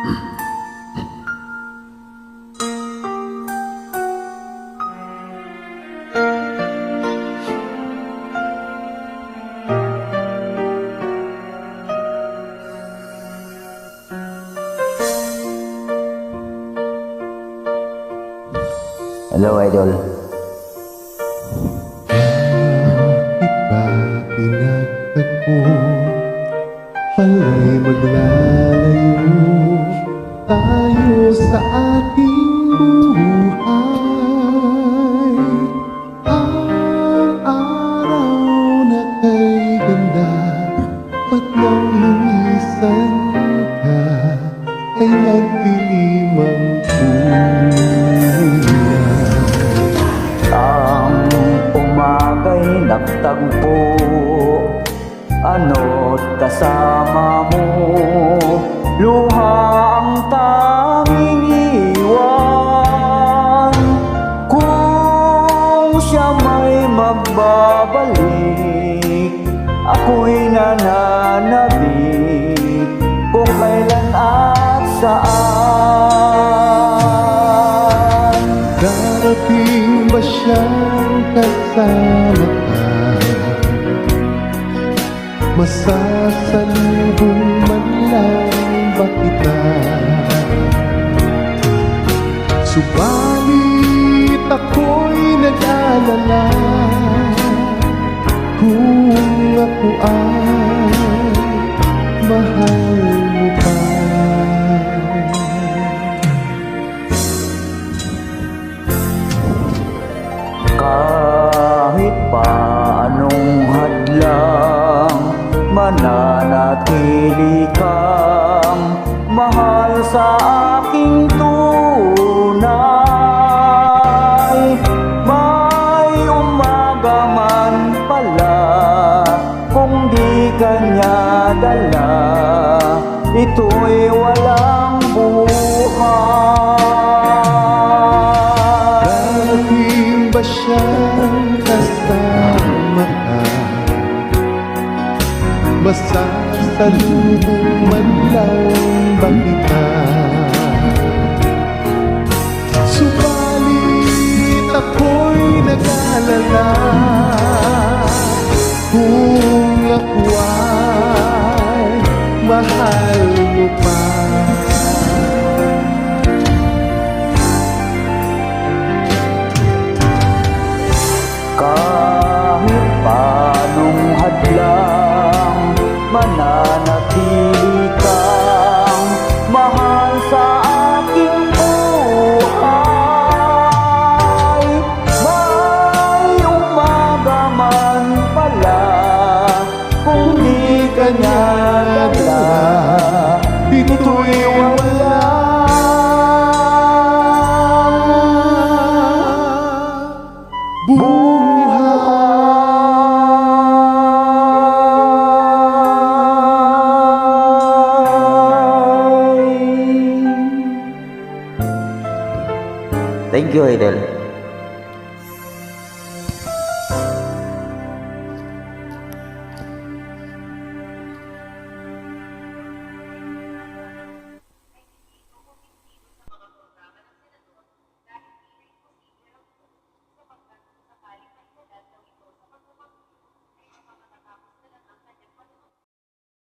Hello, Idol. Bakit ba pinagtagpo? Pala'y maglalayo tayo sa ating buhay. Ang araw na kay ganda, ba't nang lumisan ka ay nagdilim ang umaga'y nagtagpo, ano't kasama mo, luha ang tanging iwan. Kung siya may magbabalik, ako'y nananabik kung kailan at saan. Darating ba siyang kasama ka? Masasalubong man lang ba kita? Subalit ako'y nag-alala kung ako ay mahal mo pa. Kahit pa anong hadlang, mananatili kang mahal sa aking tunay. May umaga man pala, kung di kanya dala, ito'y walang buhay. Darating ba siyang kasama ka? Masasalubong man lang ba kita? Subalit ako'y nag-alala kung ako ay mahal mo pa. Kahit paanong hadlang, mananatili kang mahal sa aking buhay. May umaga man pala, kung di kanya dala, ito'y wala. Thank you, Idol.